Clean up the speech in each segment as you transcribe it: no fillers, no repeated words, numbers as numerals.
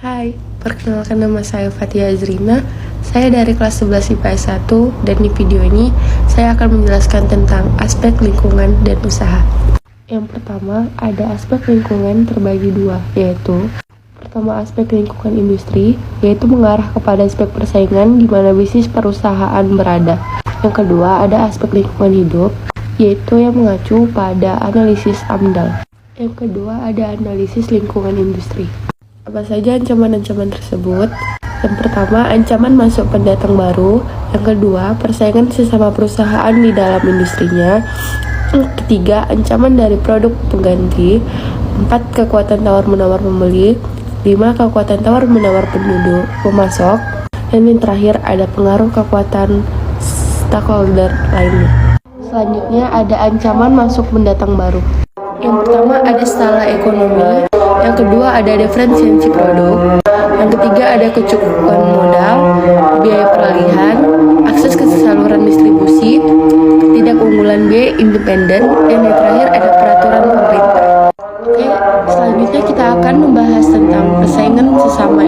Hai, perkenalkan nama saya Fatia Azrina. Saya dari kelas 11 IPS 1 dan di video ini saya akan menjelaskan tentang aspek lingkungan dan usaha. Yang pertama, ada aspek lingkungan terbagi dua, yaitu pertama aspek lingkungan industri, yaitu mengarah kepada aspek persaingan di mana bisnis perusahaan berada. Yang kedua, ada aspek lingkungan hidup, yaitu yang mengacu pada analisis AMDAL. Yang kedua, ada analisis lingkungan industri. Apa saja ancaman-ancaman tersebut? Yang pertama, ancaman masuk pendatang baru. Yang kedua, persaingan sesama perusahaan di dalam industrinya. Yang ketiga, ancaman dari produk pengganti. 4, kekuatan tawar-menawar pembeli. 5, kekuatan tawar-menawar penduduk pemasok. Dan yang terakhir, ada pengaruh kekuatan stakeholder lainnya. Selanjutnya, ada ancaman masuk pendatang baru. Yang pertama, ada skala ekonomi. Yang kedua, ada diferensiasi produk. Yang ketiga, ada kecukupan modal, biaya peralihan, akses ke saluran distribusi, ketidakunggulan biaya independen, dan yang terakhir ada peraturan pemerintah. Oke, selanjutnya kita akan membahas tentang persaingan sesama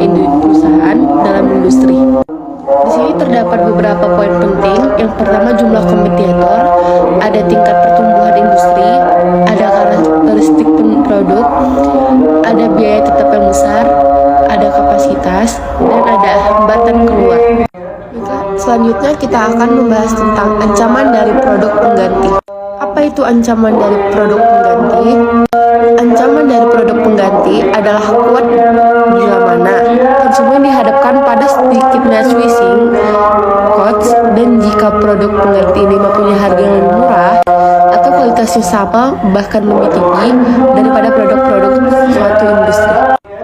perusahaan dalam industri. Di sini terdapat beberapa poin penting. Yang pertama, jumlah kompetitor, ada tingkat pertumbuhan industri, ada karakteristik produk, ada biaya tetap yang besar, ada kapasitas, dan ada hambatan keluar. Selanjutnya kita akan membahas tentang ancaman dari produk pengganti. Apa itu ancaman dari produk pengganti? Ancaman dari produk pengganti adalah kuat bila mana konsumen dihadapkan pada sedikitnya switching costs, dan jika produk pengganti ini mempunyai harga yang lebih murah atau kualitasnya sama bahkan lebih tinggi daripada produk-produk suatu industri.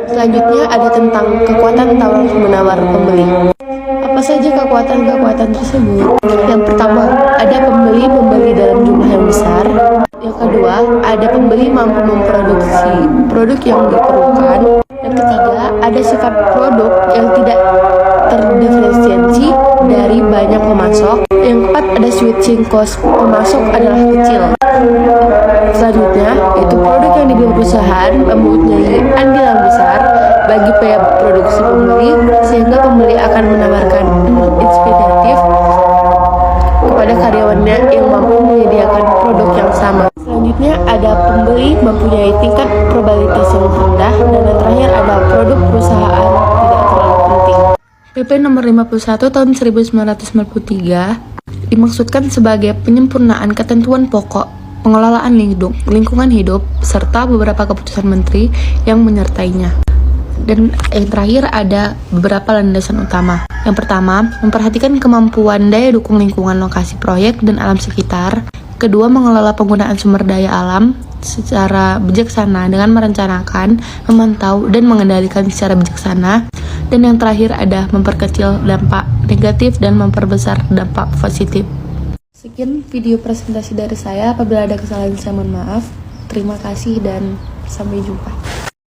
Selanjutnya ada tentang kekuatan tawar-menawar pembeli. Apa saja kekuatan-kekuatan tersebut? Yang pertama, ada pembeli membeli dalam jumlah yang besar. Yang kedua, ada pembeli mampu memproduksi produk yang diperlukan. Yang ketiga, ada sifat produk yang tidak terdiferensiasi dari banyak pemasok. Yang keempat, ada switching cost pemasok adalah kecil. Selanjutnya, yaitu produk yang dibeli perusahaan mempunyai andil yang besar bagi biaya produksi pembeli, sehingga pembeli akan menawarkan inspiratif kepada karyawannya yang mampu menyediakan produk yang sama. Selanjutnya ada pembeli mempunyai tingkat probabilitas yang rendah, dan yang terakhir ada produk perusahaan tidak terlalu penting. PP nomor 51 tahun 1993 dimaksudkan sebagai penyempurnaan ketentuan pokok pengelolaan lingkungan hidup serta beberapa keputusan menteri yang menyertainya. Dan yang terakhir ada beberapa landasan utama. Yang pertama, memperhatikan kemampuan daya dukung lingkungan lokasi proyek dan alam sekitar. Kedua, mengelola penggunaan sumber daya alam secara bijaksana dengan merencanakan, memantau, dan mengendalikan secara bijaksana. Dan yang terakhir ada memperkecil dampak negatif dan memperbesar dampak positif. Sekian video presentasi dari saya. Apabila ada kesalahan saya mohon maaf. Terima kasih dan sampai jumpa.